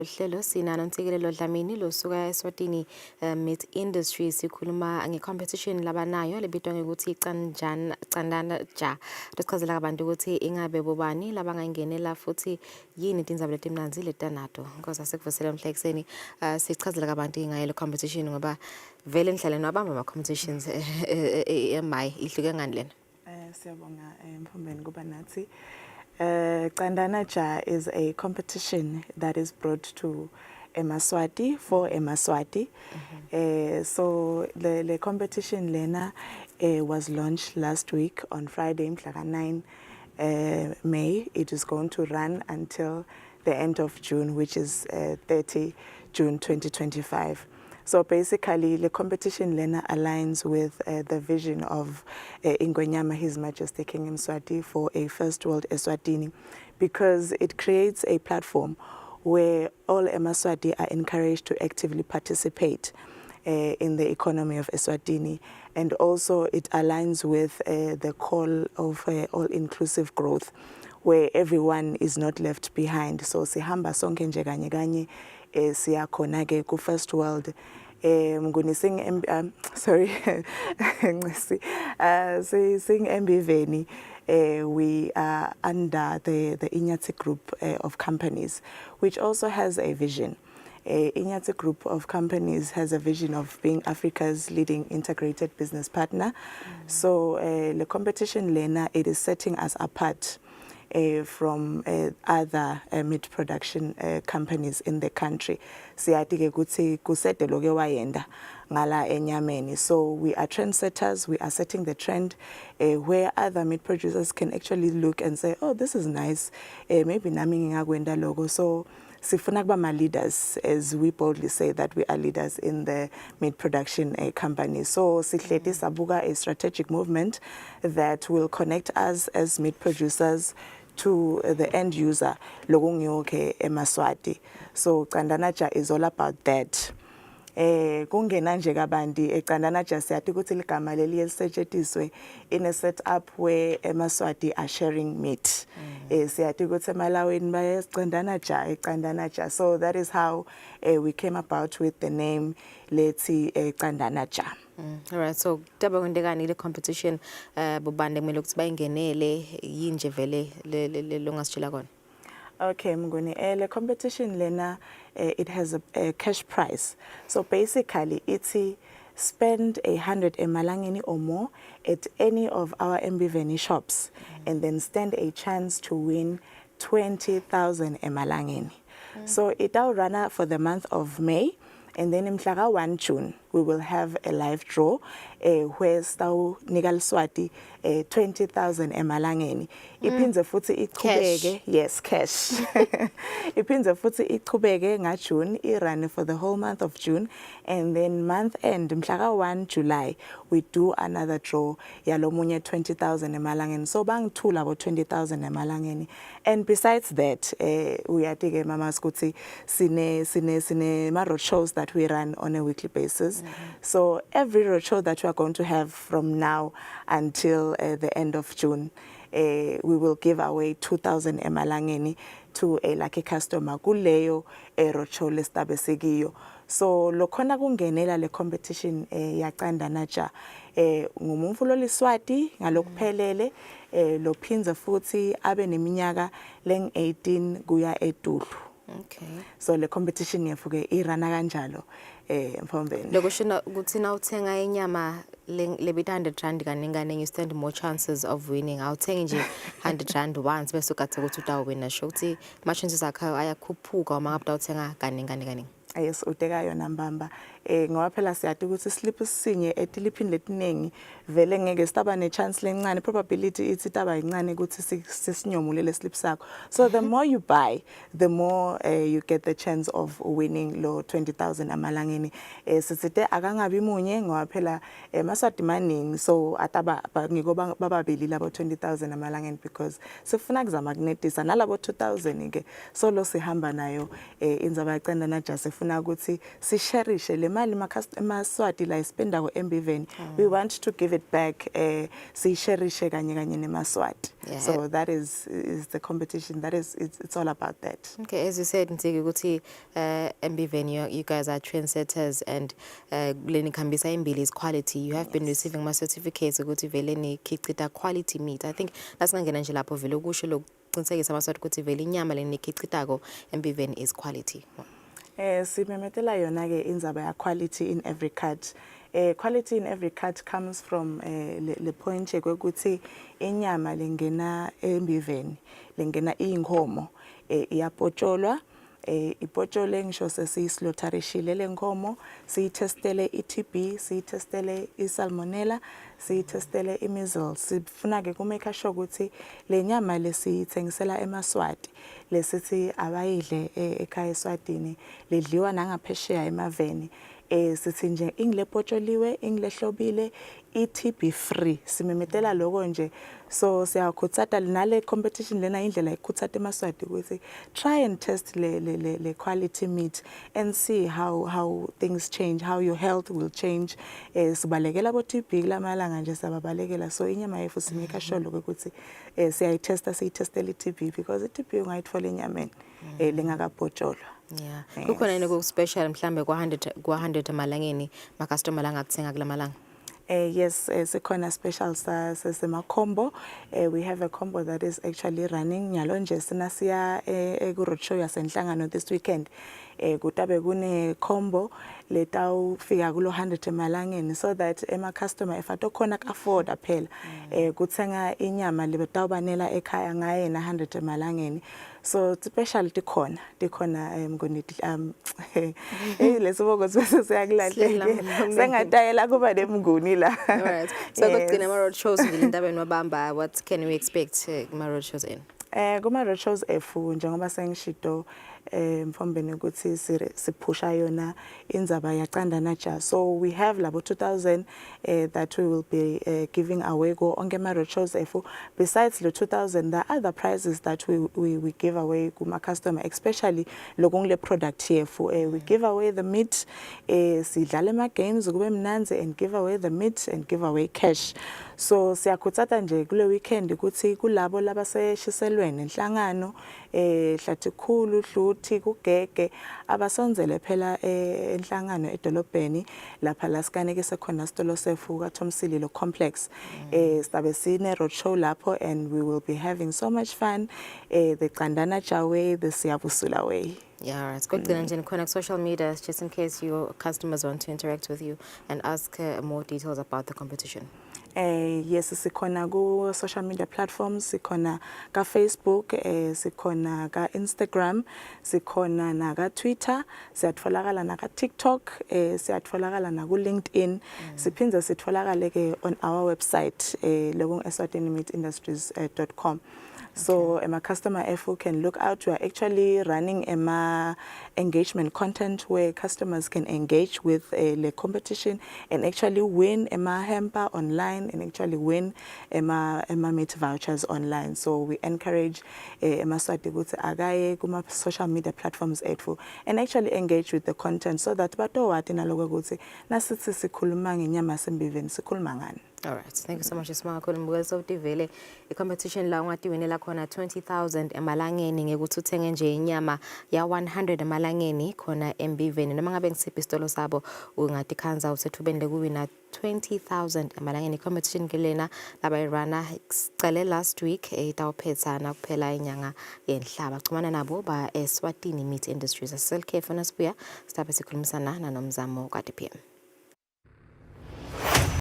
Hlelo sinano Ntsikelelo Dlamini losuka eSwatini Meat Industries sikhuluma ngecompetition labanayo lebitwa ngokuthi Candana Ja. Sichazela abantu ukuthi ingabe bobani labangangenela futhi yini tindzaba letimnanzi letanato. Ngoba sekuvusela mhla ekseni sichazela abantu ngayo le competition ngoba vele nihlale nabamba ama competitions eMai ihluke ngani lena. Siyabonga Mpumbeni kuba nathi. Candana Ja is a competition that is brought to eMaswati for eMaswati. So the competition lena was launched last week on Friday, mhlaka 9 May. It is going to run until the end of June, which is 30 June 2025. So basically, the competition lena aligns with the vision of Ingonyama, His Majesty King Mswati, for a first world Eswatini, because it creates a platform where all eMaswati are encouraged to actively participate in the economy of Eswatini, and also it aligns with the call of all-inclusive growth, where everyone is not left behind. So sihamba sonke nje kanye kanye siyakhona ke ku first world sorry sing Mbiveni. We are under the Inyati Group of companies, which also has a vision. Inyati Group of companies has a vision of being Africa's leading integrated business partner. So the competition lena, it is setting us apart from other meat production companies in the country. Siyati ukuthi kusete loke wayenda ngala enyameni. So we are trendsetters. We are setting the trend where other meat producers can actually look and say, oh, this is nice. Maybe nami ngingakwenda logo. So sifuna kuba ma leaders, as we boldly say that we are leaders in the meat production company. So sihleti sabuka a strategic movement that will connect us as meat producers to the end user, lokungyoke eMaswati. So Candana Ja is all about that. Kungena nje kabanti Candana Ja siyathi ukuthi ligama leli elisetshenziswe in a setup where eMaswati are sharing meat. Siyathi ukuthi eMalaweni bayacandana ja Candana Ja. So that is how we came about with the name lethi Candana Ja. All right, so daba kwendekani le competition bobande kumele ukuthi bayingenele yinje vele longasitshela kona. Okay, Mnguni, the competition lena, it has a cash prize. So basically, it's spend 100 emalangeni or more at any of our Mbiveni shops, and then stand a chance to win 20,000 emalangeni. So it will run for the month of May, and then in mhlaka 1 June, we will have a live draw where staw Nigal Swati 20,000 emalangeni. Iphinze futhi iqhubeke, yes, cash. Iphinze futhi iqhubeke nga June, irun for the whole month of June, and then month end mhlaka 1 July, we do another draw yalomunye 20,000 emalangeni. So bang two labo 20,000 emalangeni. And besides that, we are taking mama skuti sine ma road shows that we run on a weekly basis. So every roadshow that we are going to have from now until the end of June, we will give away 2,000 emalangeni to a lucky customer kuleyo roadshow lestabesekiyo. So lokhona kungenela le competition ya Candana Ja ngumuntu loliswati ngalokuphelele lophinze futhi abe neminyaka leng18 kuya edulu. Okay. So le competition yefuke irana kanjalo Mpombeni. Lokushina ukuthi na uthenga inyama lebita 100 rand kaningane you stand more chances of winning. Awuthengi nje 100 rand once bese ukathe ukuthi utawina sho ukuthi ma chances akho ayakhuphuka uma ngabe uthenga kaningane. Yes, uteka yona mbamba. Ngoba phela siyathi ukuthi slip sinye etiliphini letinengi vele ngeke sitaba ne chance lencane, probability ithi taba incane ukuthi sisinyomulele slip sakho. So the more you buy, the more you get the chance of winning lo 20,000 amalangeni. Sisithe akangabi munye ngoba phela Maswati maningi, so ataba ngiko bababili labo 20,000 amalangeni, because sifuna kuzama kunetisa nalabo 2,000 ke. So lo sihamba nayo indzaba yaCandana Ja sifuna ukuthi sisharishe le mali emaswati la ispenda ko Mbiveni. We want to give it back sisharishe kanye nemaswati. So that is the competition. That is it's all about that. Okay, as you said Nsiki ukuthi Mbiveni you guys are trendsetters and leni khambisa imbili is quality. You have been receiving my certificates ukuthi vele nikhicita quality meat. I think lasingangena nje lapho vele ukusho lokuqinisekisa amaswati ukuthi vele inyama leni nikhicitako Mbiveni is quality. Simemetela yona ke indzaba ya quality in every cut. Quality in every cut comes from le point ukuthi inyama lengena Mbiveni lengena inkomo iyapotsholwa ipotshole ngisho sesiyislotharishile lenkomo siyitestele iTB siyitestele isalmonella siyitestele imeasles sifuna ke kumake sure ukuthi lenyama lesithengisela emaswati lesithi abayidle ekhaya eSwatini ledliwa nangaphesheya emaveni sithi nje ingilepotsholiwe ingilehlobiile iTB free simemetela lokho nje so siyakhutsata nale competition lena indlela ikhutsata emaswati ukuthi try and test le quality meat and see how things change, how your health will change. Sibalekela bo TB lamalanga nje sababalekela so inyama yethu simeka sure ukuthi siyayitesta siyitestela iTB because iTB ungayithola enyameni lengakapotsholo. Yeah. Kukhona yini ku special mhlambe kwa100 amalangeni ma customer langa kuthenga kulamalanga? Yes, sikhona special sesema combo. We have a combo that is actually running nyalo nje sinasiya ku roadshow yasenhlangano this weekend. Kutabe kune combo letawufika kulo 100 emalangeni so that ema customer if atokhona afford phela kuthenga inyama lebetawubanela ekhaya ngaye na 100 emalangeni. So specialty khona ngonithi lesibongo bese siyakulandela sengatayela kuba nemnguni la. Alright, so kugcina ama road shows ngilintabeni wabamba, what can we expect ma road shows in? Kuma road shows efu njengoba sengishido mfombeni ukuthi siphusha yona indzaba yaqandana ja so we have labo 2000 that we will be giving away go onke ma road shows efu besides the 2000 there are other prizes that we give away kuma customer especially lokungile product yefu we give away the meat sidlala ema games kube mnanzi and give away the meat and give away cash so siyakhutsata nje kule weekend ukuthi kulabo labaseshiselweni enhlangano hlathikukhulu hluthi kugege abasonzele phela enhlangano edolobheni lapha lasikaneke sekhona sitolo sefu kaThomsililo complex sibe sine road show lapho and we will be having so much fun the Qandana Jawe the Siyabusula way. Yeah, alright. Kugcina nje khona ku social media just in case your customers want to interact with you and ask more details about the competition. Yes, sikhona ku social media platforms, sikhona ka Facebook, sikhona ka Instagram, sikhona na ka Twitter, siyatfolakala na ka TikTok, siyatfolakala na ku LinkedIn, siphindze sitfolakale ke on our website eswatinimeatindustries.com. So my customer FO can look out. We are actually running a engagement content where customers can engage with the competition and actually win a hamper online and actually win a meat vouchers online. So we encourage Maswati ukuthi agaye kuma social media platforms ethu and actually engage with the content so that bato wathi naloko ukuthi nasithi sikhuluma ngenyama yaseMbiveni sikhuluma ngani. All right, thank you so much Sibonga kakhulu mbukeliso utivele i-competition la ungatiwinela khona 20,000 emalangeni ngekuthi uthenge nje inyama ya 100 emalangeni khona eMbiveni noma ngabe ngisiphi isitolo sabo ungathi khanza usethubeni lekuwina 20,000 emalangeni competition kelena labayirana sicale last week itawuphethana kuphela inyanga yenhlaba xhumana nabo ba eSwatini Meat Industries. Self care fona sibuya sithabe sikhulumisana naNomzamo ka DPM.